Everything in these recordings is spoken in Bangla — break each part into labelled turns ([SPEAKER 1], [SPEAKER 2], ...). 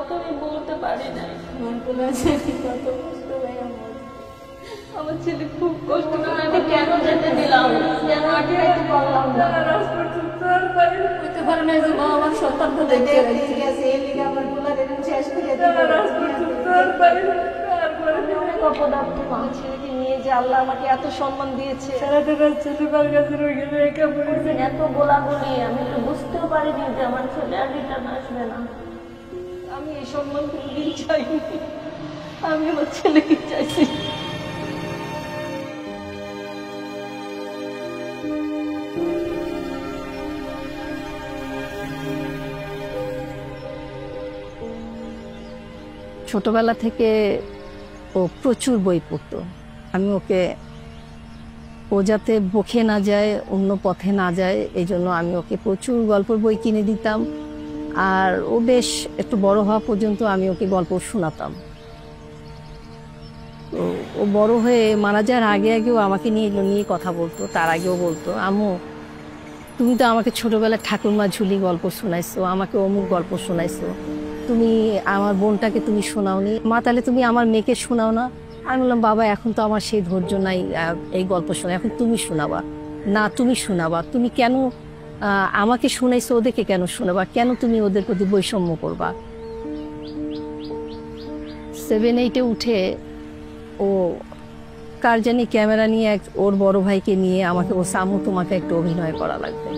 [SPEAKER 1] তো আমি বলতে পারি না। আমার ছেলে খুব কষ্ট করে, আমি কেন যেতে দিলাম, কেন আটকাইতে পারলাম না।
[SPEAKER 2] হইতে পারে না যে মা আমার সন্তানকে দেখতে গেছে, এই লিগে আমার পোলার এরকম শেষ করে
[SPEAKER 1] অনেক অপদার্থ। আমার ছেলেকে নিয়ে যে আল্লাহ আমাকে এত সম্মান দিয়েছে, এত গোলাগুলি, আমি তো বুঝতেও পারিনি যে আমার ছেলে আর রিটার্ন আসবে না। আমি এই সম্মান কোনোদিন চাইনি, আমি আমার ছেলেকে চাইছি।
[SPEAKER 3] ছোটবেলা থেকে ও প্রচুর বই পড়তো। আমি ওকে, ও যাতে বকে না যায়, অন্য পথে না যায়, এই জন্য আমি ওকে প্রচুর গল্পের বই কিনে দিতাম। আর ও বেশ একটু বড় হওয়া পর্যন্ত আমি ওকে গল্প শোনাতাম। তো ও বড় হয়ে মারা যাওয়ার আগে আগেও আমাকে নিয়ে কথা বলতো। তার আগেও বলতো, আম্মু তুমি তো আমাকে ছোটবেলায় ঠাকুরমা ঝুলি গল্প শোনাইছো, আমাকে অমুক গল্প শোনাইছো, তুমি আমার বোনটাকে তুমি শোনাওনি, মা তাহলে তুমি আমার মেয়েকে শোনাও না। আমি বললাম, বাবা এখন তো আমার সেই ধৈর্য নাই এই গল্প শোনা, এখন তুমি শোনাবা। না, তুমি শোনাবা। তুমি কেন আমাকে শোনাইছো, ওদেরকে কেন শোনাবা? কেন তুমি ওদের প্রতি বৈষম্য করবা? 7-8-এ উঠে ও কার জানি ক্যামেরা নিয়ে ওর বড় ভাইকে নিয়ে আমাকে বলছে, আম্মু তোমাকে একটু অভিনয় করা লাগবে।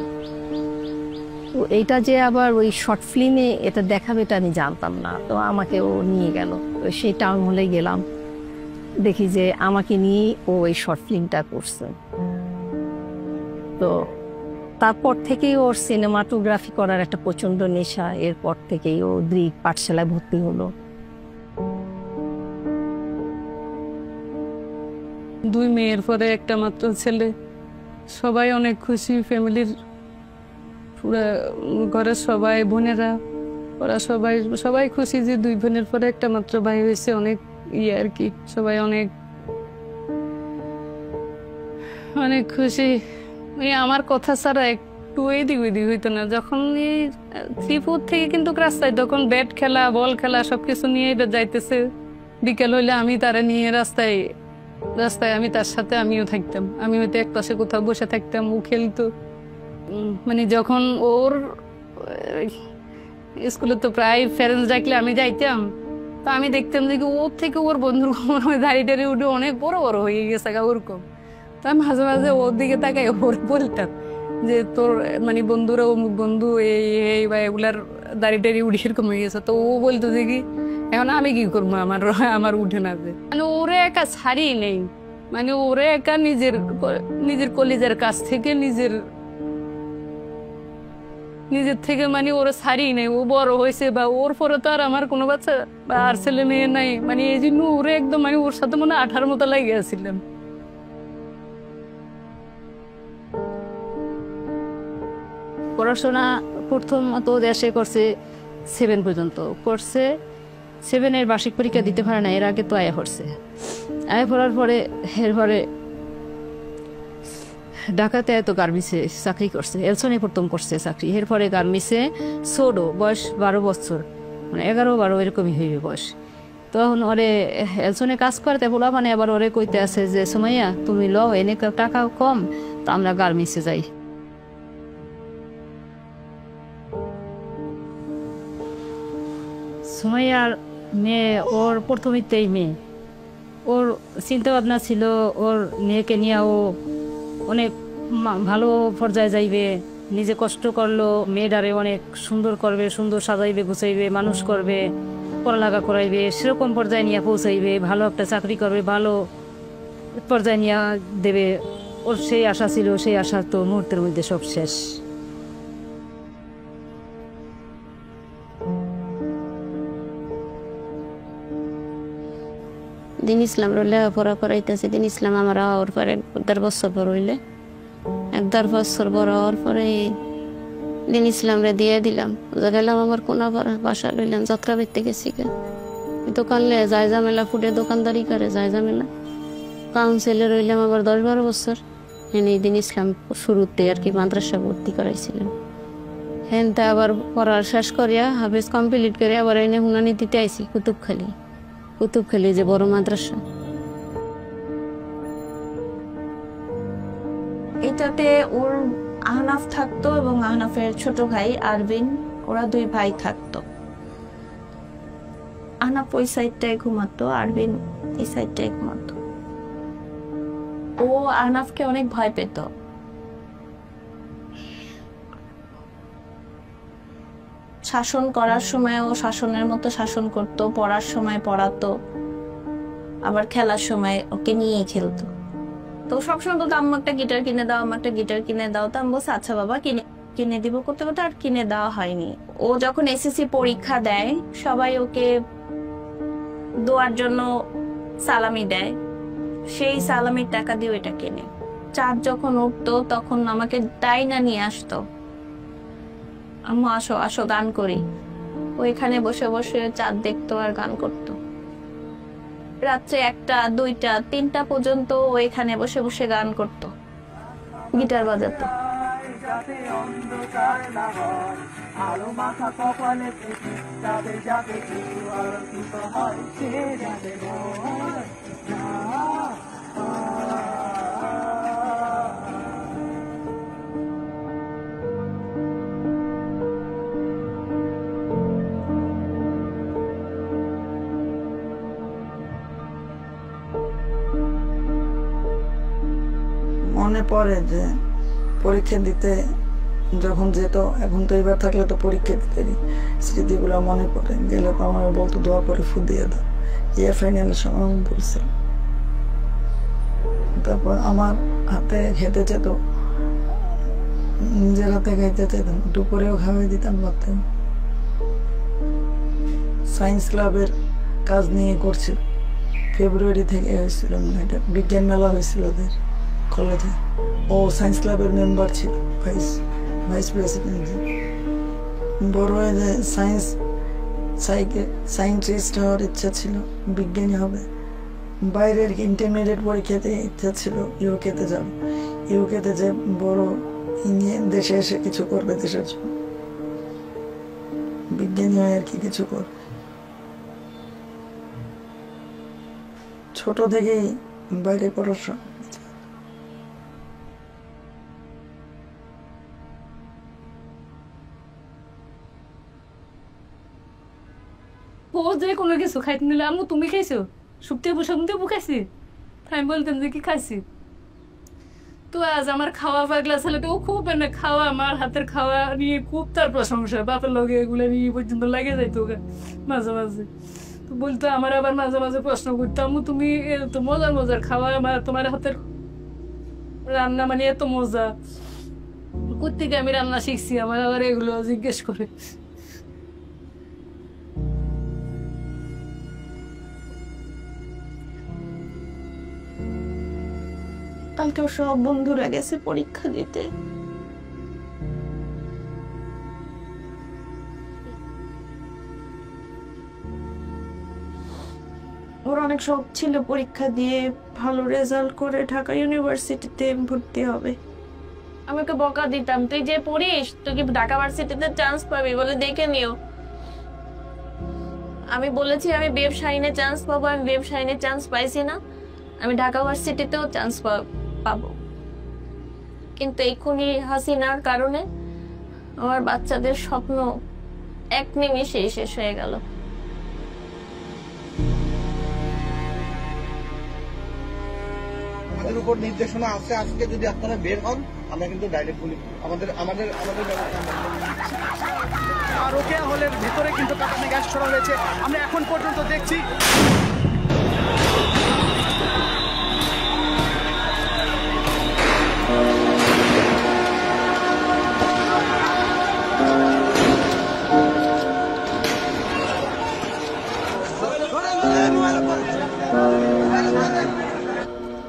[SPEAKER 3] তো এইটা যে আবার ওই শর্ট ফিল্মে এটা দেখাবে এটা আমি জানতাম না। তো আমাকে ও নিয়ে গেল, সেই টাউন হলে গেলাম, দেখি যে আমাকে নিয়ে ও এই শর্ট ফিল্মটা করছে। তো তারপর থেকেই ওর সিনেমাটোগ্রাফি করার একটা প্রচন্ড নেশা। এরপর থেকেই ও দৃক পাঠশালায় ভর্তি হলো।
[SPEAKER 4] 2 মেয়ের পরে একটা মাত্র ছেলে, সবাই অনেক খুশি। ফ্যামিলির পুরা ঘরের সবাই, বোনেরা, ওরা সবাই খুশি যে 2 বোনের পরে একটা মাত্র ভাই হয়েছে। অনেক আর কি, সবাই অনেক অনেক খুশি। আমার কথা ছাড়া একটু এদিক ওইদিক হইতো না। যখন এই 3-4 থেকে কিন্তু রাস্তায় তখন ব্যাট খেলা, বল খেলা সবকিছু নিয়ে যাইতেছে। বিকেল হইলে আমি তারা নিয়ে রাস্তায় আমি তার সাথে আমিও থাকতাম। আমি হয়তো এক পাশে কোথাও বসে থাকতাম, ও খেলতো। মানে যখন ওর স্কুলে তো প্রায় প্যারেন্টস ডাকলে আমি যাইতাম, তো আমি দেখতাম যে ওর থেকে ওর বন্ধুর দাঁড়িয়ে উঠে অনেক বড় বড় হয়ে গেছে ওরকম। তো আমি মাঝে মাঝে ওর দিকে তাকাই ওর বলতাম যে তোর মানে বন্ধুরা অমুক বন্ধু এই বা এগুলার দাঁড়িয়ে উঠে এরকম হয়ে গেছে। তো ও বলতো যে কি এখন আমি কি করবো, আমার উঠে না যে। মানে ওরে একা ছাড়িয়ে নেই, মানে ওরে একা নিজের কলেজের কাছ থেকে নিজের থেকে মানে ওরা ছাড়িয়ে নেই। ও বড় হয়েছে বা ওর পরে তো আর আমার কোনো বাচ্চা বা আর ছেলে মেয়ে নাই। মানে এই জন্য ওরে একদম মানে ওর সাথে মনে 18 মতো লাগে আসছিলাম।
[SPEAKER 2] পড়াশোনা প্রথমত দেশে করছে 7 পর্যন্ত করছে। 7-এর বার্ষিক পরীক্ষা দিতে পারে না, এর আগে তো আয়া পড়ছে। আয়া পড়ার পরে এরপরে ঢাকাতে এত গার্মেন্টসে চাকরি করছে। এলসনে প্রথম করছে চাকরি, এরপরে গার্মেন্টসে ছোটো বয়স 12 বছর, মানে 11-12 এরকমই হইবে বয়স। তখন ওরে এলসনে কাজ করতে বলা, মানে আবার ওরে কইতে আছে যে সুমাইয়া তুমি লও, এনে টাকা কম, তো আমরা গার্মেন্টসে যাই। সুমাইয়ার মেয়ে, ওর প্রথমিতেই মেয়ে, ওর চিন্তা ভাবনা ছিল ওর মেয়েকে নিয়ে ও অনেক ভালো পর্যায়ে যাইবে, নিজে কষ্ট করলো, মেয়েটারে অনেক সুন্দর করবে, সুন্দর সাজাইবে, গুছাইবে, মানুষ করবে, পড়ালেখা করাইবে, সেরকম পর্যায়ে নিয়ে পৌঁছাইবে, ভালো একটা চাকরি করবে, ভালো পর্যায়ে নিয়ে দেবে। ওর সেই আশা ছিল, সেই আশা তো মুহূর্তের মধ্যে সব শেষ।
[SPEAKER 5] দিন ইসলাম লেখাপড়া করাইতেছে। দিন ইসলাম আমার হওয়ার পরে 1.5 বছর বড় হইলে, 1.5 বছর বড় হওয়ার পরে দিন ইসলামরে দিয়ে দিলাম। গেলাম আমার কোন বাসা লইলাম, যাত্রা বেরতে গেছি, দোকান লে যায় ঝামেলা, ফুটে দোকানদারি করে যায় ঝামেলা। কাউন্সিলে রইলাম আবার 10-12 বছর। এনে দিন ইসলাম শুরুতে আর কি মাদ্রাসা ভর্তি করাইছিলাম। হেনতে আবার পড়ার শেষ করিয়া হাফেজ কমপ্লিট করে আবার এনে হুনানিতে আইছি কুতুবখালী যে বড় মাদ্রাসা।
[SPEAKER 1] এটাতে ওর আহনাফ থাকতো এবং আহনাফের ছোট ভাই আরবিন, ওরা 2 ভাই থাকতো। আহনাফ ওই সাইডটায় ঘুমাতো, আরবিন এই সাইডটায় ঘুমাতো। ও আহনাফকে অনেক ভয় পেত। শাসন করার সময় ও শাসনের মতো শাসন করতো, পড়ার সময় পড়াতো, আবার খেলার সময় ওকে নিয়ে খেলতো। তো সবসময় বলতো আম্মু একটা গিটার কিনে দাও, আম্মু একটা গিটার কিনে দাও। তো আমি বলছি আচ্ছা বাবা কিনে দিব করতে করতে আর কিনে দেওয়া হয়নি। ও যখন এসএসসি পরীক্ষা দেয় সবাই ওকে দোয়ার জন্য সালামি দেয়, সেই সালামির টাকা দিয়ে ওইটা কিনে। চাঁদ যখন উঠতো তখন আমাকে ডাইনা নিয়ে আসতো, আম্মু আসো আসো গান করি। ওইখানে বসে বসে চাঁদ দেখতো আর গান করতো। রাত্রে 1টা 2টা 3টা পর্যন্ত ওইখানে বসে বসে গান করতো, গিটার বাজাতো।
[SPEAKER 6] মনে পড়ে যে পরীক্ষা দিতে যখন যেত, এখন তো এবার থাকলে তো পরীক্ষা দিতে স্মৃতিগুলো মনে পড়ে গেলে তো আমার বলতো দোয়া করে ফু দিয়ে দাও। ফাইনালের সময় আমি বলছিলাম। তারপর আমার হাতে খেতে যেত, নিজের হাতে খাইতে যেতাম, দুপুরেও খাওয়াই দিতাম ভাবতাম। সায়েন্স ক্লাবের কাজ নিয়ে করছিল, ফেব্রুয়ারি থেকে হয়েছিল, এটা বিজ্ঞান মেলা হয়েছিল ওদের কলেজে। ও সায়েন্স ক্লাবের মেম্বার ছিল, ভাইস প্রেসিডেন্ট। বড় হয়ে যে সায়েন্টিস্ট হওয়ার ইচ্ছা ছিল, বিজ্ঞানী হবে। বাইরের ইন্টারমিডিয়েট পরীক্ষাতে ইচ্ছা ছিল ইউকেতে যাবে, ইউকেতে যে বড় দেশে এসে কিছু করবে দেশের জন্য, বিজ্ঞানী হয়ে আর কি কিছু করবে। ছোট থেকেই বাইরে পড়াশোনা।
[SPEAKER 4] ও যে কোনো কিছু খাইতে নিলে আম্মু তুমি খাইছো, শুক্তি বসে খাইছি। আমি বলতাম যে কি খাইছি। তো আজ আমার খাওয়া পাগলা ছেলেটা ও খুব খাওয়া, আমার হাতের খাওয়া নিয়ে খুব তার প্রশংসা, বাপের লগে এগুলো নিয়ে পর্যন্ত লাগে যাইতো ওকে মাঝে মাঝে। তো বলতো আমার আবার মাঝে মাঝে প্রশ্ন করতো আম্মু তুমি এত মজার মজার খাওয়া, আমার তোমার হাতের রান্না মানে এত মজা, কোত্থেকে আমি রান্না শিখছি, আমার আবার এগুলো জিজ্ঞেস করে।
[SPEAKER 1] কালকেও সব বন্ধুরা গেছে পরীক্ষা দিতে। ওর অনেক শখ ছিল পরীক্ষা দিয়ে ভালো রেজাল্ট করে ঢাকা ইউনিভার্সিটিতে ভর্তি হবে। আমাকে বকা দিতাম, তুই যে পড়িস তুই কি ঢাকা ইউনিভার্সিটিতে চান্স পাবি, বলে দেখে নিও। আমি বলেছি আমি ব্যবসায়ীতে চান্স পাবো, আমি ব্যবসায়ীতে চান্স পাইছি না, আমি ঢাকা ইউনিভার্সিটিতেও চান্স পাবো। কিন্তু এক্ষুনি হাসিনার কারণে আমার বাচ্চাদের স্বপ্ন এক নিমিষেই শেষ হয়ে গেল।
[SPEAKER 7] আমাদের উপর নির্দেশনা আছে, আজকে যদি আপনারা বের হন আমরা কিন্তু ডাইরেক্ট বলি আমাদের
[SPEAKER 8] রোকেয়া হলের ভিতরে কিন্তু কাঁটানে গ্যাস ছড়া হয়েছে, আমরা এখন পর্যন্ত দেখছি।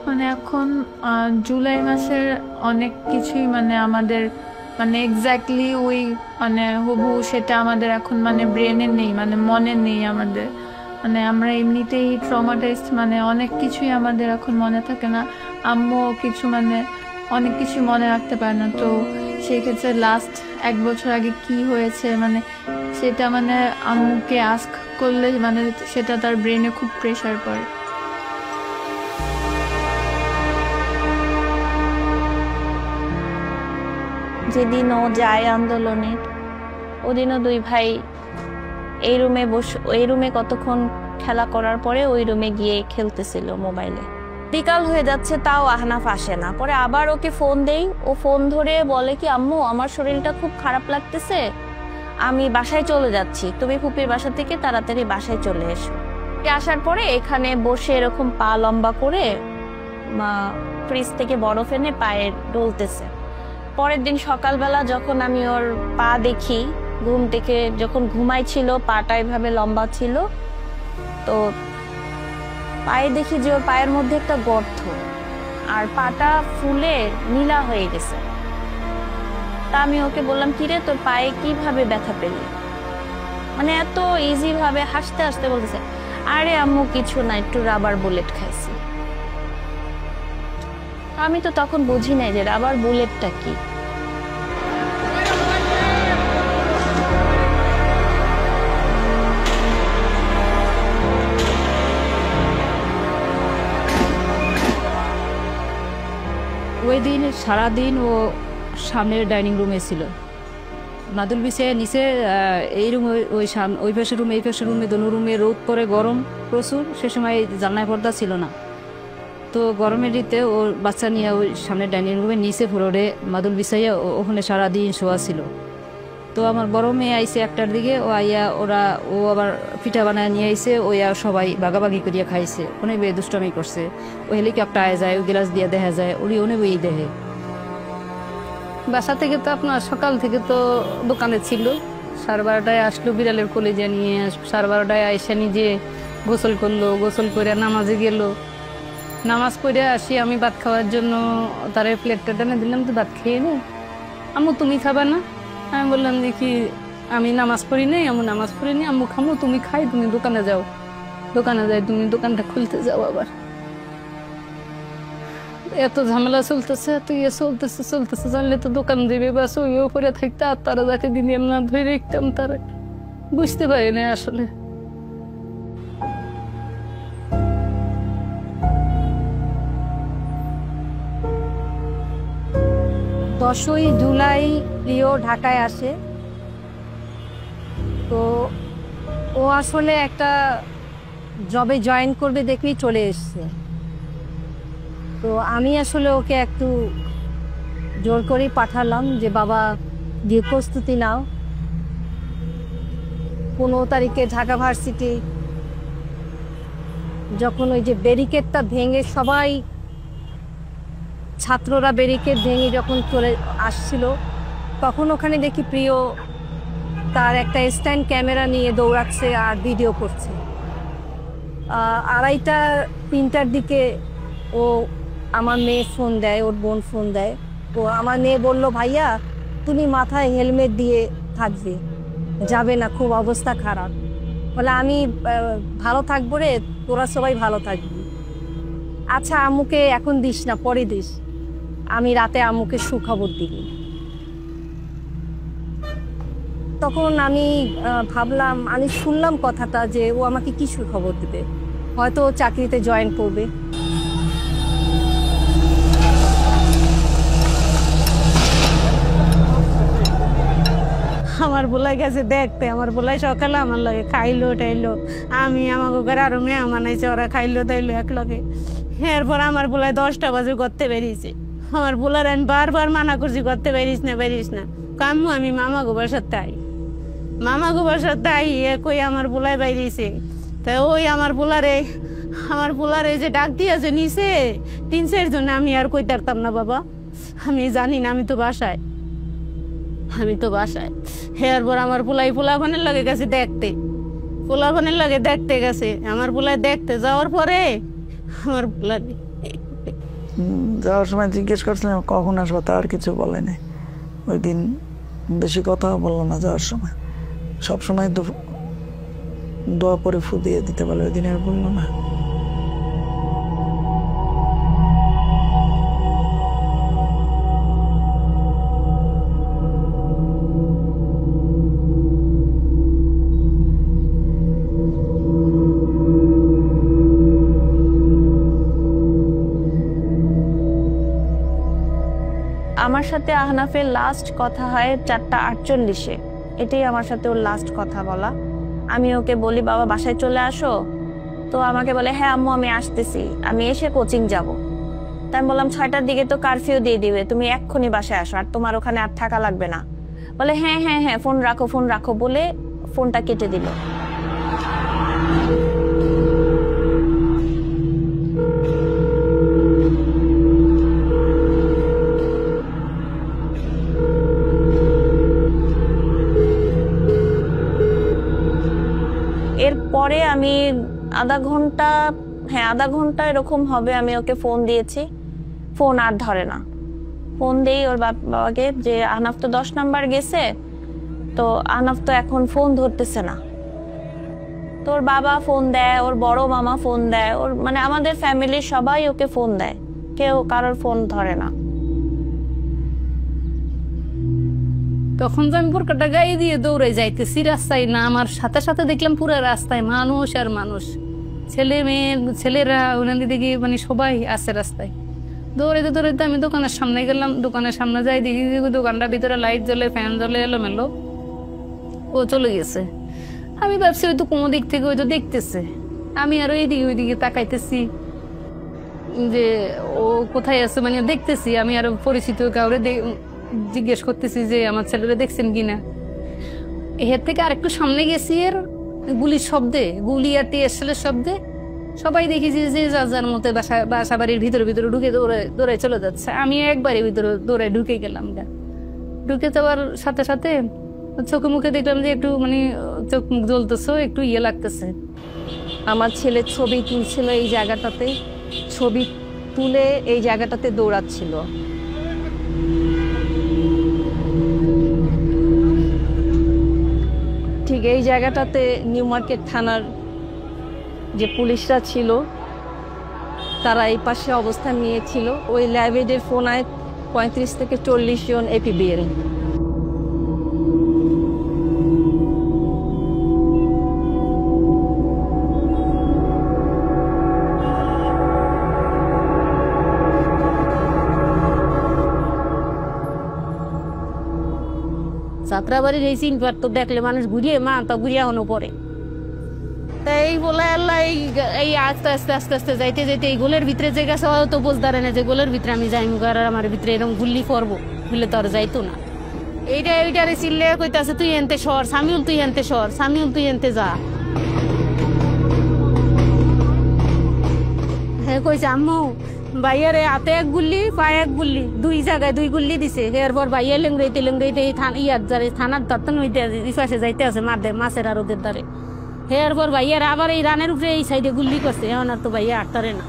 [SPEAKER 9] মানে এখন জুলাই মাসের অনেক কিছুই মানে আমাদের মানে এক্স্যাক্টলি ওই মানে হবু সেটা আমাদের এখন মানে ব্রেনে নেই, মানে মনে নেই আমাদের। মানে আমরা এমনিতেই ট্রমাটাইজড, মানে অনেক কিছুই আমাদের এখন মনে থাকে না। আম্মু কিছু মানে অনেক কিছু মনে রাখতে পারে না। তো সেই ক্ষেত্রে লাস্ট 1 বছর আগে কি হয়েছে মানে সেটা মানে আম্মুকে আস্ক করলে মানে সেটা তার ব্রেনে খুব প্রেসার পড়ে।
[SPEAKER 1] যেদিন ও যায় আন্দোলনে ওদিনও 2 ভাই এই রুমে কতক্ষণ খেলা করার পরে ওই রুমে গিয়ে খেলতেছিল মোবাইলে। বিকাল হয়ে যাচ্ছে তাও আহনাফ আসে না। পরে আবার ওকে ফোন দেই, ও ফোন ধরে বলে কি আম্মু আমার শরীরটা খুব খারাপ লাগতেছে, আমি বাসায় চলে যাচ্ছি, তুমি ফুপির বাসা থেকে তাড়াতাড়ি বাসায় চলে এসো। আসার পরে এখানে বসে এরকম পা লম্বা করে ফ্রিজ থেকে বরফ এনে পায়ে ডলতেছে। পরের দিন সকালবেলা যখন আমি ওর পা দেখি, ঘুম থেকে যখন ঘুমাইছিল পাটা এভাবে লম্বা ছিল, তো পায়ে দেখি যে ওর পায়ের মধ্যে একটা গর্ত আর পাটা ফুলে নীলা হয়ে গেছে। তা আমি ওকে বললাম কিরে তোর পায়ে কিভাবে ব্যথা পেলি, মানে এত ইজি ভাবে হাসতে হাসতে বলতেছে আরে আম্মু কিছু না, একটু রাবার বুলেট খাইছি। আমি তো তখন বুঝি নাই যে রাবার বুলেটটা কি।
[SPEAKER 2] ওই দিন সারাদিন ও সামনের ডাইনিং রুমে ছিল, মাদুল বিছায় নিচে এই রুমে ওই পাশের রুমে এই পাশের রুমে দোনো রুমে রোদ পরে গরম প্রচুর, সে সময় জানলায় পর্দা ছিল না। তো গরমের ঋতুতে ওর বাচ্চা নিয়ে ওই সামনের ডাইনিং রুমে নিচে ফ্লোরে মাদুল বিছাইয়া ওখানে সারাদিন শোয়া ছিল। তো আমার বড় মেয়ে আইসে 1টার দিকে, ও আইয়া ও আবার পিঠা বানায় নিয়ে আইসে, ওইয়া সবাই ভাগাভাগি করিয়া খাইছে। অনেক দুষ্টামি করছে, ও হেলিকপ্টার আয় যায়, ও গ্লাস দিয়ে দেখা যায়, ওরই অনেক ওই দেখে।
[SPEAKER 4] বাসা থেকে তো আপনার সকাল থেকে তো দোকানে ছিল, 12:30টায় আসলো বিড়ালের কলেজে নিয়ে, 12:30টায় আইসা নিজে গোসল করলো, গোসল করে নামাজে গেল, নামাজ পড়ে আসি আমি ভাত খাওয়ার জন্য তার প্লেটটা টেনে দিলাম, তো ভাত খেয়ে নে, আম্মু তুমি খাবা না? আমি বললাম যে কি আমি নামাজ পড়ি নাই, আম্মু নামাজ পড়ি নি, আম্মু খামো তুমি খাই, তুমি দোকানে যাও, দোকানে যাই তুমি দোকানটা খুলতে যাও। আবার এত ঝামেলা চলতেছে, এত ইয়ে চলতেছে জানলে তো দোকান দেবে, বাস ওই উপরে থাকতে আর তারা যাতে দিনে না ধরে রাখতাম, তারা বুঝতে পারি না আসলে।
[SPEAKER 3] 10ই জুলাই প্রিয় ঢাকায় আসে। তো ও আসলে একটা জবে জয়েন করবে দেখেই চলে এসছে। তো আমি আসলে ওকে একটু জোর করেই পাঠালাম যে বাবা দিয়ে প্রস্তুতি নাও, 15 তারিখে ঢাকা ভার্সিটি যখন ওই যে ব্যারিকেডটা ভেঙে সবাই ছাত্ররা ব্যারিকেড ভেঙে যখন চলে আসছিল, তখন ওখানে দেখি প্রিয় তার একটা স্ট্যান্ড ক্যামেরা নিয়ে দৌড়াচ্ছে আর ভিডিও করছে। 2:30-3টার দিকে ও আমার মেয়ে ফোন দেয়, ওর বোন ফোন দেয়। তো আমার মেয়ে বলল ভাইয়া তুমি মাথায় হেলমেট দিয়ে থাকবে, যাবে না, খুব অবস্থা খারাপ। বলে আমি ভালো থাকবো রে, তোরা সবাই ভালো থাকবি। আচ্ছা আম্মুকে এখন দিস না, পরে দিস, আমি রাতে আম্মুকে সুখবর দিবি। তখন আমি ভাবলাম, আমি শুনলাম কথাটা যে ও আমাকে কি সুখবর দিবে, হয়তো চাকরিতে জয়েন করবে।
[SPEAKER 10] আমার বোলাই গেছে দেখতে, আমার বোলাই সকালে আমার লগে খাইলো টাইলো, আমি আমাকে ঘরে আরো মেয়ে মানাইছে, ওরা খাইলো তাইলো এক লগে। এরপর আমার বোলাই 10টা বাজে করতে বেরিয়েছে। আমার বোলার আমি বারবার মানা করছি করতে বেরিস না কাম্মু, আমি মামা গোবার সাথে আই, মামা গোবার সাথে আই কই আমার বোলাই বাইরেছে। তাই ওই আমার বোলারে যে ডাক দিয়েছে নিছে 3-4 জন, আমি আর কই পারতাম না বাবা, আমি জানি না, আমি তো বাসায়। এরপর আমার পোলাপানের লাগে গেছে দেখতে, পোলাপানের লাগে দেখতে গেছে। আমার পোলাই দেখতে যাওয়ার পরে আমার পোলা
[SPEAKER 6] যাওয়ার সময় জিজ্ঞেস করছিলাম কখন আসবো, তার কিছু বলেনি। ওই দিন বেশি কথা বললো না যাওয়ার সময়, সবসময় তো দোয়া পরে ফু দিয়ে দিতে বলে, ওই দিন আর বললো না।
[SPEAKER 1] আমার সাথে আহনাফের লাস্ট কথা হয় 4:48-এ। এটাই আমার সাথে ওর লাস্ট কথা বলা। আমি ওকে বলি বাবা বাসায় চলে আসো, তো আমাকে বলে হ্যাঁ আম্মু আমি আসতেছি, আমি এসে কোচিং যাব। তাই আমি বললাম 6টার দিকে তো কারফিউ দিয়ে দিবে, তুমি এক্ষুনি বাসায় আসো, আর তোমার ওখানে আর থাকা লাগবে না। বলে হ্যাঁ হ্যাঁ হ্যাঁ ফোন রাখো বলে ফোনটা কেটে দিল। এরপরে আমি আধা ঘন্টা এরকম হবে আমি ওকে ফোন দিয়েছি, ফোন আর ধরে না। ফোন দেই ওর বাবাকে যে আহনাফ তো 10 নাম্বার গেছে, তো আহনাফ তো এখন ফোন ধরতেছে না। তোর বাবা ফোন দেয়, ওর বড় মামা ফোন দেয়, ওর মানে আমাদের ফ্যামিলির সবাই ওকে ফোন দেয়, কেউ কারোর ফোন ধরে না।
[SPEAKER 2] তখন তো আমি বোরকাটা গায়ে দিয়ে দৌড়ে যাইতেছি রাস্তায়, না আমার সাথে সাথে দেখলাম পুরো রাস্তায় মানুষ আর মানুষ, ছেলে মেয়ে, ছেলেরা ওনাদের দিকে মানে সবাই আছে রাস্তায়। দৌড়াইতে আমি দোকানের সামনে গেলাম, দোকানের সামনে যাই দেখি দোকানটার ভিতরে লাইট জ্বলে, ফ্যান জ্বলে, এলোমেলো। ও চলে গেছে। আমি ভাবছি হয়তো কোনো দিক থেকে হয়তো দেখতেছে, আমি আরো এইদিকে ওইদিকে তাকাইতেছি যে ও কোথায় আছে, মানে দেখতেছি। আমি আরো পরিচিত কাউরে জিজ্ঞেস করতেছি যে আমার ছেলেরা দেখছেন কিনা। এর থেকে আরেকটু সামনে গেছি, এর গুলির শব্দে, গুলি আর টিয়ারশেলের শব্দে সবাই দেখেছি যে যার মতো বাসা বাড়ির ভিতরে ঢুকে দৌড়ে চলে যাচ্ছে। আমি একবারে ভিতরে দৌড়ে ঢুকে গেলাম। ঢুকে যাওয়ার সাথে সাথে চোখে মুখে দেখলাম যে একটু মানে চোখ মুখ জ্বলতেছে, একটু ইয়ে লাগতেছে।
[SPEAKER 3] আমার ছেলে ছবি তুলছিল এই জায়গাটাতে, ছবি তুলে এই জায়গাটাতে দৌড়াচ্ছিল। ঠিক এই জায়গাটাতে নিউ মার্কেট থানার যে পুলিশরা ছিল তারা এই পাশে অবস্থান নিয়েছিল। ওই ল্যাবেডের ফোনায় 35 থেকে 40 জন এপিবিএল।
[SPEAKER 10] যাত্রাবাড়ির এই সিনপার তো দেখলে মানুষ ঘুরিয়ে ঘুরিয়ে হনো পরে। তাই বলে আল্লাহ এই আস্তে আস্তে যাইতে এই গোলের ভিতরে যে গেছে তো বুঝতে না যে গোলের ভিতরে আমি যাই মুখ, আর আমার ভিতরে এরকম গুল্লি পরবো, গুলে তো আর যাইতো না। এইটারে চিল্লে কইতাছে তুই এনতে সর, সামিউল তুই এনতে সর, সামিউল তুই এনতে যা। হ্যাঁ কইছে আম্মু ভাইয়ারে হাতে এক গুল্লি, পায়ে এক গুল্লি, দুই জায়গায় 2 গুল্লি দিছে। এরপর ভাইয়া লেংড়াইতে থানার দত্তন হইতে পাশে যাইতে আছে মাছের আর ওদের দ্বারে। এরপর ভাইয়ার আবার এই রানের উপরে এই সাইডে গুল্লি করছে। এখন আর তো ভাইয়া আটতারে না,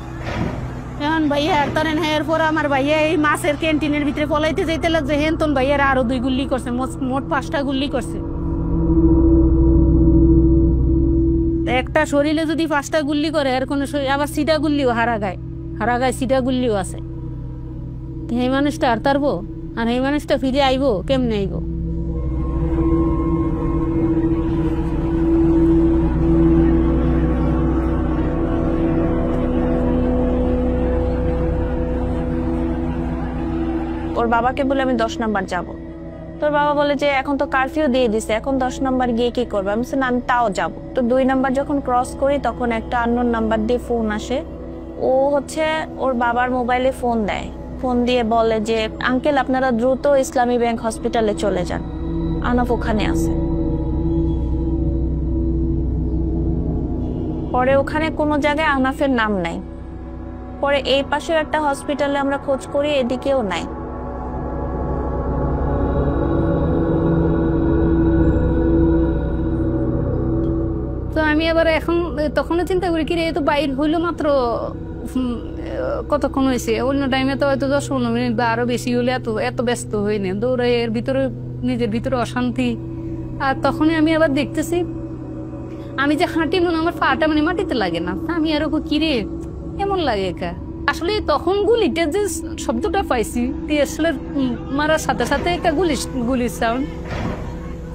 [SPEAKER 10] এখন ভাইয়া আটতারে না। এরপর আমার ভাইয়া এই মাছের ক্যান্টিনের ভিতরে পলাইতে যাইতে লাগছে। হেন তখন ভাইয়ার আরো 2 গুল্লি করছে, মোট 5টা গুল্লি করছে। একটা শরীরে যদি 5টা গুল্লি করে, আর কোনো আবার সিটা গুল্লিও হারা গায় সিটা গুল্লিও আছে। এই মানুষটা আর তারবো, আর এই মানুষটা ফিরে আইবো কেমনে আইবো?
[SPEAKER 1] ওর বাবাকে বলে আমি 10 নাম্বার যাব। তোর বাবা বলে যে এখন তো কারফিউ দিয়ে দিছে, এখন 10 নাম্বার গিয়ে কি করবে? আমি বলছি আমি তাও যাব। তো 2 নাম্বার যখন ক্রস করি তখন একটা আননোন নাম্বার দিয়ে ফোন আসে। ও হচ্ছে ওর বাবার মোবাইলে ফোন দেয়, ফোন দিয়ে বলে যে আঙ্কেল আপনারা দ্রুত ইসলামী ব্যাংক হসপিটালে চলে যান, আহনাফ ওখানে আছে। পরে ওখানে কোনো জায়গায় আহনাফের নাম নাই। পরে এই পাশের একটা হসপিটালে আমরা খোঁজ করি, এদিকেও নাই।
[SPEAKER 2] তো আমি আবার এখন তখনও চিন্তা করি কি রে, তো বাইর হইলো মাত্র কতক্ষণ হয়েছে, অন্য টাইমে তো হয়তো 10-15 মিনিট বা আরো বেশি হলে এত ব্যস্ত হই না, দৌড়ে এর ভিতরে নিজের ভিতরে অশান্তি। আর তখনই আমি আবার দেখতেছি আমি যে হাঁটি মনে আমার পাটা মানে মাটিতে লাগে না। আমি আরো কিরে এমন লাগে একা। আসলে তখন গুলিটা যে শব্দটা পাইছি টিয়ারশেলের মারার সাথে সাথে একটা গুলির সাউন্ড,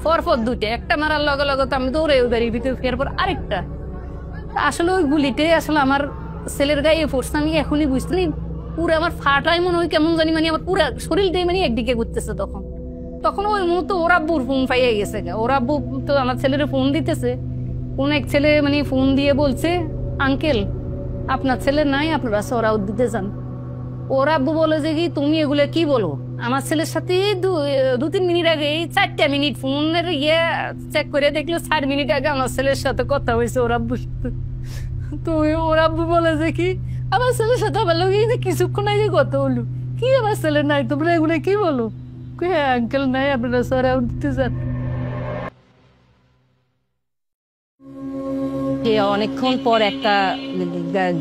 [SPEAKER 2] পরপর 2টা, একটা মারার লগে লগে তো আমি দৌড়ে বাড়ির ভিতরে ফেরার পর আরেকটা। আসলে ওই গুলিটাই আসলে আমার ছেলের গায়ে পড়ছে। আমি এখনই বুঝতে
[SPEAKER 4] পুরো আমার ফাটাই মনে হয় কেমন জানি, মানে আমার পুরো শরীরটাই মানে একদিকে ঘুরতেছে। তখন ওই মুহূর্তে ওর আব্বুর ফোন পাইয়ে গেছে। ওর আব্বু তো আমার ছেলের ফোন দিতেছে, কোন এক ছেলে মানে ফোন দিয়ে বলছে, আঙ্কেল আপনার ছেলে নাই, আপনার বাসা ওরা দিতে যান। ওর আব্বু বলে যে কি তুমি এগুলো কি বলো? আমার ছেলের সাথে 2-3 মিনিট আগে, 4টা মিনিট ফোনের চেক করে দেখলো 4 মিনিট আগে আমার ছেলের সাথে কথা হয়েছে ওর আব্বুর সাথে। তো ওর আব্বু বলে যে কি আমার ছেলের সাথে আমার লোক কিছুক্ষণ আগে কথা হলো, কি আমার ছেলে নাই, তোমরা এগুলো কি বলো? হ্যাঁ আঙ্কেল নাই, আপনারা সারা দিতে যান।
[SPEAKER 3] অনেকক্ষণ পর একটা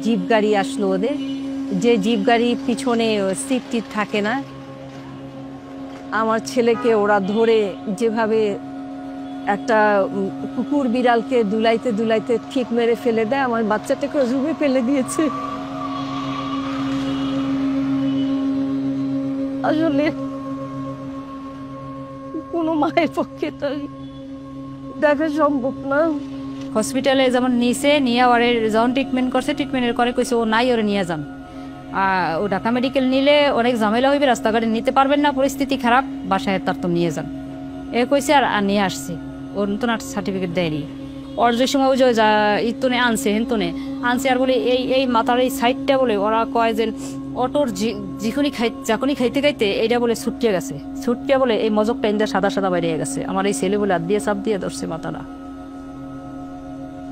[SPEAKER 3] জিপ গাড়ি আসলো ওদের, যে জিপ গাড়ির পিছনে সিট টিট থাকে না, আমার ছেলেকে ওরা ধরে যেভাবে একটা কুকুর বিড়ালকে দুলাইতে দুলাইতে ঠিক মেরে ফেলে দেয়, আমার বাচ্চাটাকে রুমে ফেলে দিয়েছে। আসলে কোনো মায়ের পক্ষে তো দেখা সম্ভব না।
[SPEAKER 2] হসপিটালে যেমন নিচে নিয়ে ওরে যখন ট্রিটমেন্ট করছে, ট্রিটমেন্টের করে কইছে ও নাই, ওরে নিয়ে যান। ও ঢাকা মেডিকেল নিলে অনেক ঝামেলা হইবে, রাস্তাঘাটে নিতে পারবেন না, পরিস্থিতি খারাপ, বাসায় তার তো নিয়ে যান এ কইছে। আর নিয়ে আসছি, ওর নতুন সার্টিফিকেট দেয়নি। ওর যে সময় ওই যে ইতনে আনছে হেনতনে আনছে, আর বলে এই মাথার এই সাইডটা বলে ওরা কয় যে অটোর যখনই খাইতে খাইতে এইটা বলে ছুটিয়ে গেছে, ছুটিয়ে বলে এই মজকটা ইন্দার সাদা সাদা বাইরে গেছে। আমার এই ছেলে বলে হাত দিয়ে চাপ দিয়ে ধরছে মাথাটা।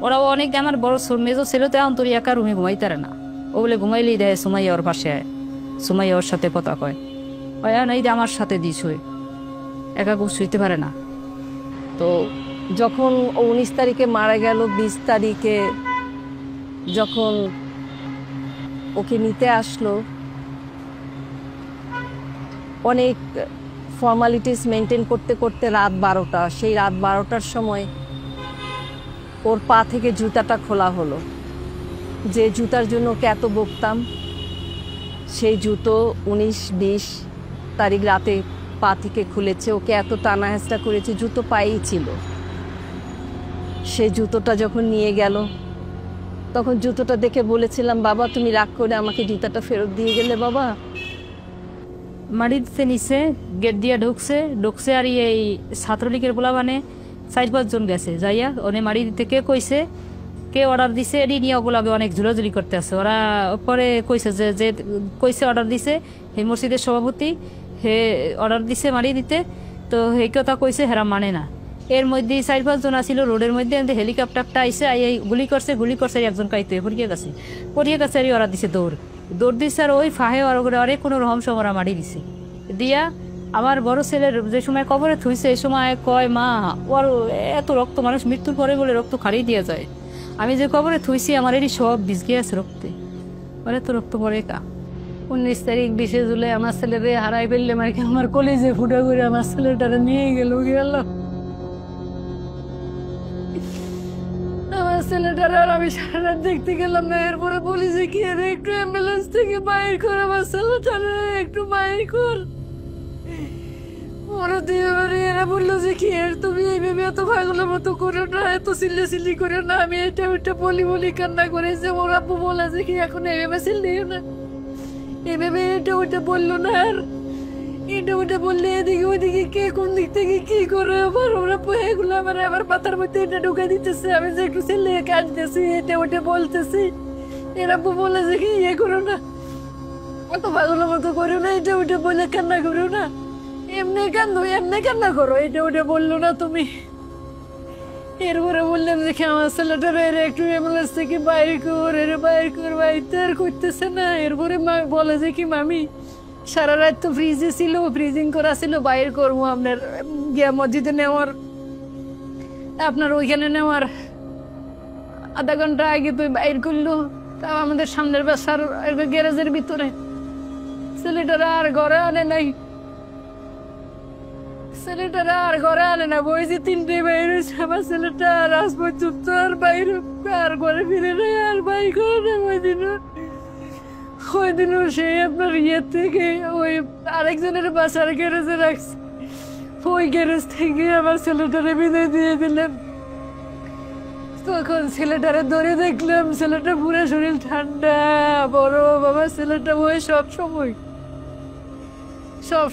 [SPEAKER 2] ওরাও অনেক, আমার বড় মেজো ছেলে তো এখন তোর একা রুমে ঘুমাইতে পারে না, ও বলে ঘুমাইলেই দেয় সুমাইয়া ওর পাশে, সুমাইয়া ওর সাথে কথা কয়, এই যে আমার সাথে দিস হয়ে একা ঘুম শুইতে পারে না।
[SPEAKER 3] তো যখন 19 তারিখে মারা গেল, 20 তারিখে যখন ওকে নিতে আসলো, অনেক ফর্মালিটিস মেনটেন করতে করতে রাত 12টা, সেই রাত 12টার সময় ওর পা থেকে জুতাটা খোলা হলো। যে জুতার জন্য ওকে এত বকতাম, সেই জুতো 19-20 তারিখ রাতে পা থেকে খুলেছে। ওকে এত টানা হেঁচড়া করেছে, জুতো পায়েই ছিল। সেই জুতোটা যখন নিয়ে গেল, তখন জুতোটা দেখে বলেছিলাম, বাবা তুমি রাগ করে আমাকে জুতাটা ফেরত দিয়ে গেলে বাবা।
[SPEAKER 2] মাটিতে নিচে গেট দিয়ে ঢুকছে আর এই ছাত্রলীগের বলা মানে 4-5 জন গেছে যাইয়া ওনে মারি দিতে, কে কইছে কে অর্ডার দিছে এটি নিয়ে ওগুলাবে অনেক ঝুলাঝুলি করতে আছে। ওরা পরে কইছে যে কইছে অর্ডার দিছে এই মসজিদের সভাপতি, হে অর্ডার দিছে মারি দিতে, তো এই কথা কইছে হেরা মানে না। এর মধ্যে 4-5 জন আসছিল রোডের মধ্যে, হেলিকপ্টারটা আইসে এই গুলি করছে একজন কাইতে পড়িয়ে গেছে আর ওরা দিছে দৌড় দিছে, আর ওই ফাহে ওরে কোনো রকম সময় ওরা মারি দিছে দিয়া। আমার বড় ছেলের যে সময় কবরে থুইছে এই সময় কয়, মা ওর এত রক্ত, মানুষ মৃত্যুর পরে বলে রক্ত খারিয়ে দিয়ে যায়, আমি যে কবরে থুইছি আমার এরই সব ভিজগে আছে রক্তে, ওর এত রক্ত পড়ে কা।
[SPEAKER 4] 19 তারিখ 20 জুলাই আমার ছেলেরে হারাই ফেললে মার্কে আমার কলেজে ফুটা করে আমার ছেলেটারে নিয়ে গেল। আমার ছেলেটারে আর আমি সারা রাত দেখতে গেলাম না। এরপরে বলি যে কি একটু অ্যাম্বুলেন্স থেকে বাইর কর, আমার ছেলেটারে একটু বাইর কর। ওরা দিয়ে এরা বললো যে কি তুমি এইভাবে এত পাগলের মতো করো না, এত চিল্লি করে না। আমি এটা ওইটা বলি কান্না করেছে। ওর আব্বু বলে যে কি এখন এইভাবে চিল্লিও না, এভাবে এটা ওইটা বললো না। আর এটা ওইটা বললে এদিকে ওইদিকে কে কোন দিক থেকে কি করে আবার ওরা এগুলো আবার পাতার মধ্যে এটা ঢুকে দিতেছে। আমি যে একটু চিল্লিয়ে কাঁদতেছি, এটা ওইটা বলতেছি। এর আব্বু বলে যে কি ইয়ে করো না, অত পাগলের মতো করো না, এটা ওইটা বলে কান্না করো না, এমনি কান্না করো, এটা ওটা বললো না তুমি। এরপরে বললাম দেখে আমার ছেলেটার একটু অ্যাম্বুলেন্স থেকে বাইর কর, বাড়িতে আর করতেছে না। এরপরে মা বলে যে কি মামি সারা রাত তো ফ্রিজে ছিল, ফ্রিজিং করা ছিল, বাইর করবো আপনার গিয়া মসজিদে নেওয়ার, আপনার ওইখানে নেওয়ার আধা ঘন্টা আগে তো বাইর করলো। তাও আমাদের সামনের বাসার গ্যারেজের ভিতরে। ছেলেটারা আর ঘরে আনে নাই, ছেলেটারা আর ঘরে আনে না, বইছে 3টে বাইর হয়েছে। আমার ছেলেটা আর আজ পর্যন্ত আর বাইর আর ঘরে ফিরে নেই, আর বাইর করে না। ওই দিনও সে আপনার ইয়ের থেকে ওই আরেকজনের বাসার গ্যারেজে রাখছে, ওই গ্যারেজ থেকে আমার ছেলেটারে বিদায় দিয়ে দিলেন।
[SPEAKER 2] তখন ছেলেটারে ধরে দেখলাম, ছেলেটা পুরো শরীর ঠান্ডা, বড় বাবা ছেলেটা ওই সব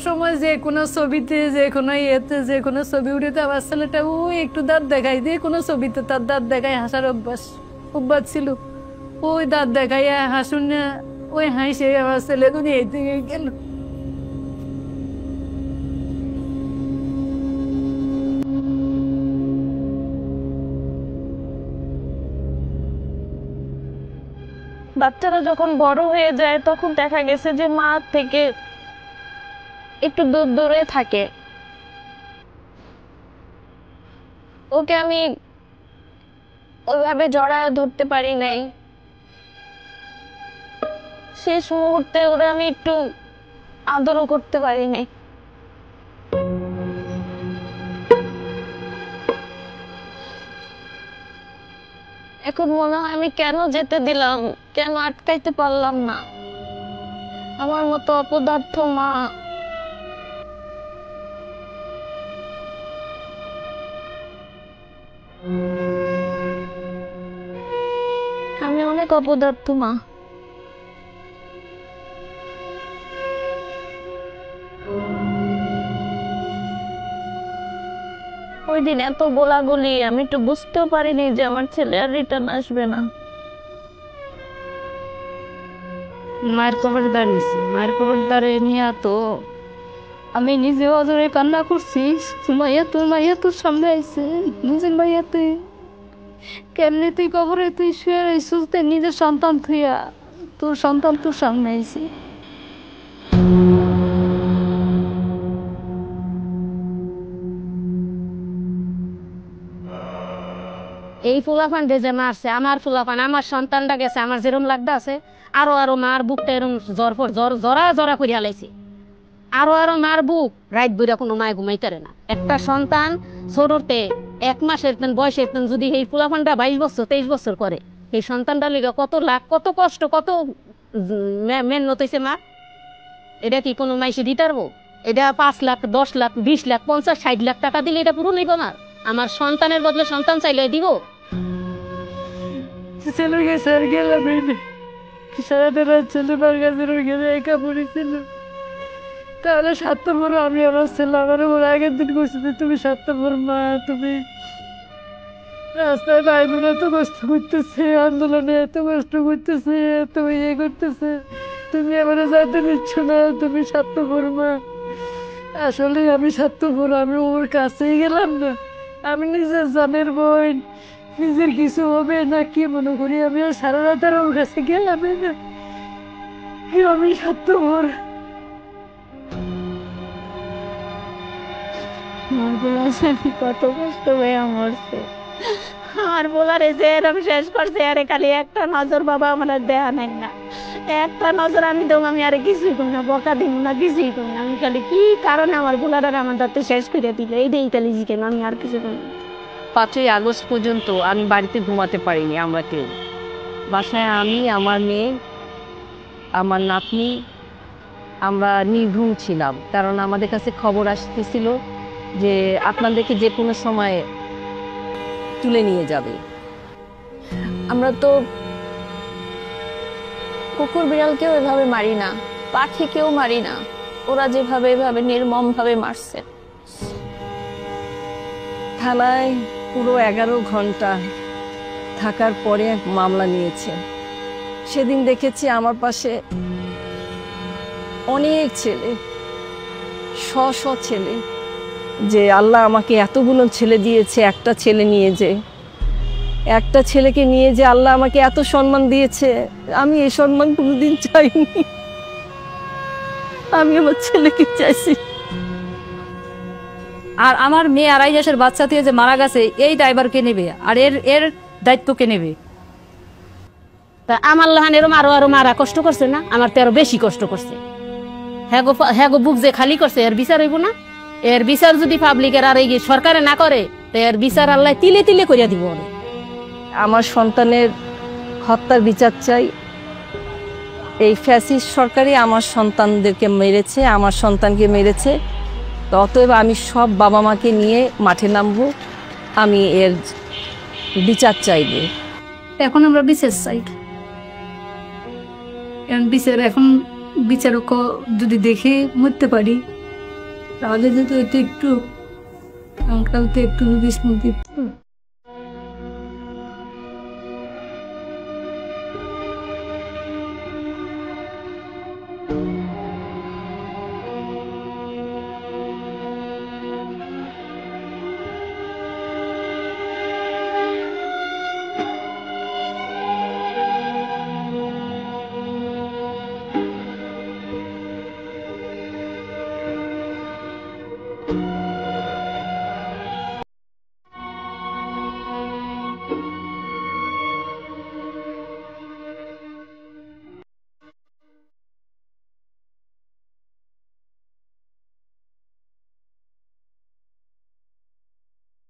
[SPEAKER 2] সময় যে কোনো ছবিতে, যে কোনো ইয়েতে, যে কোনো ছবি উঠেতে আমার ছেলেটা ওই একটু দাঁত দেখাই দিয়ে কোনো ছবিতে তার দাঁত দেখায় হাসার অভ্যাস ছিল। ওই দাঁত দেখাইয়া হাসুন না, ওই হাসে আমার ছেলে দুনিয়া থেকে গেল।
[SPEAKER 1] বাচ্চারা যখন বড় হয়ে যায় তখন দেখা গেছে যে মা থেকে একটু দূরে থাকে। ওকে আমি ওইভাবে জড়ায় ধরতে পারি নাই। শেষ মুহূর্তে ওরা আমি একটু আদরও করতে পারি নাই। এখন মনে হয় আমি কেন যেতে দিলাম, কেন আটকাইতে পারলাম না। আমার মতো অপদার্থ মা। আমি অনেক অপদার্থ মা। ওই দিন এত গোলাগুলি, আমি একটু বুঝতেও পারিনি যে আমার ছেলে আর রিটার্ন আসবে না।
[SPEAKER 2] মায়ের কবর দাঁড়িয়েছি, মায়ের কবর দাঁড়িয়ে নিয়ে তো আমি নিজে অজরে কান্না করছি। মাইয়া তোর সামনে আইছে, নিজের মাইয়া তুই কেমনি, তুই কবরে তুই শুয়ে রইছিস, নিজের সন্তান থুইয়া তোর সন্তান তোর সামনে আইছে।
[SPEAKER 10] এই ফুলাফানটা যে মারছে, আমার ফুলাফান, আমার সন্তানটা গেছে, আমার যেরকম লাগতে আছে আরো মার বুকটা এরকম জরা করিয়া লাইছে। আরো মার বুক রাত বইরা কোনো মায় ঘুমাইতারে না। একটা সন্তান ছোটতে 1 মাসের বয়সের যদি এই ফুলাফানটা 22 বছর 23 বছর করে, এই সন্তানটা লিগা কত লাখ, কত কষ্ট, কত মেহনত হইছে মা। এটা কি কোনো মাইসে দিতে পারবো? এটা 5 লাখ 10 লাখ 20 লাখ 50 60 লাখ টাকা দিলে এটা পুরো নিব না। আমার সন্তানের বদলে সন্তান চাইলে দিব?
[SPEAKER 2] ছেলে গেছে আর গেলাম সারাটা রাত ছেলেটার কাছে গেলে একা পড়েছিল। তাহলে স্বার্থপর আমি আমার ছেলে, আমার ওর আগের দিন করছি যে তুমি স্বার্থপর মা, তুমি রাস্তায় ভাইবোন এত কষ্ট করতেছে, আন্দোলনে এত কষ্ট করতেছে, এত ইয়ে করতেছে, তুমি আমার যাইতে নিচ্ছ না, তুমি স্বার্থপর মা। আসলে আমি স্বার্থপর, আমি ওর কাছেই গেলাম না। আমি নিজের জানের বোন, নিজের কিছু হবে না কি মনে করি আমি আর সারা রাত আর ওর কাছে গেলাম না। আমি স্বার্থপর।
[SPEAKER 10] কত কষ্ট হয়ে মরছে আমার বলারে যে এরকম শেষ করছে, আরে খালি একটা নজর বাবা আমার দেয়া নেই না, একটা নজর আমি দেবো, আমি আরে কিছুই করি না, বকা দিব না, কিছুই করি না। আমি খালি কি কারণে আমার বলার আমার দাঁতে শেষ করে দিল, এইটাই খালি জিকেন, আমি আর কিছু করি না।
[SPEAKER 3] 5ই আগস্ট পর্যন্ত আমি বাড়িতে ঘুমাতে পারিনি। আমরা কেউ বাসায়, আমি, আমার মেয়ে, আমার নাতনি, আমরা নির্ঘুম ছিলাম। কারণ আমাদের কাছে খবর আসতেছিল যে আপনাদেরকে যে কোনো সময় তুলে নিয়ে যাবে।
[SPEAKER 1] আমরা তো কুকুর বিড়ালকেও এভাবে মারি না, পাখিকেও মারি না, ওরা যেভাবে এভাবে নির্মম ভাবে মারছে।
[SPEAKER 3] থানায় পুরো 11 ঘন্টা থাকার পরে মামলা নিয়েছে। সেদিন দেখেছি আমার পাশে অনেক ছেলে, শ ছেলে, যে আল্লাহ আমাকে এতগুলো ছেলে দিয়েছে, একটা ছেলে নিয়ে যে, একটা ছেলেকে নিয়ে যে আল্লাহ আমাকে এত সম্মান দিয়েছে, আমি এই সম্মান কোনোদিন চাইনি। আমি আমার ছেলেকে চাইছি।
[SPEAKER 2] আর আমার মেয়ে 2.5 মাসের বাচ্চা থেকে যে মারা গেছে, এই ড্রাইভার কে নেবে আর এর দায়িত্ব কে নেবে?
[SPEAKER 10] আমার লহান এরম আরো মারা কষ্ট করছে না, আমার তো আরো বেশি কষ্ট করছে। হ্যাঁ গো বুক যে খালি করছে, এর বিচার হইব না? এর বিচার যদি পাবলিকের আর এই সরকারে না করে, তো এর বিচার আল্লাহ তিলে তিলে করিয়া দিব।
[SPEAKER 3] আমার সন্তানের হত্যার বিচার চাই। এই ফ্যাসিস্ট সরকারই আমার সন্তানদেরকে মেরেছে, আমার সন্তানকে মেরেছে। অতএব আমি সব বাবা মাকে নিয়ে মাঠে নামবো। আমি এর বিচার চাইবে।
[SPEAKER 4] এখন আমরা বিচার চাই, কারণ এখন বিচারক যদি দেখে মরতে পারি তাহলে যদি একটু যদি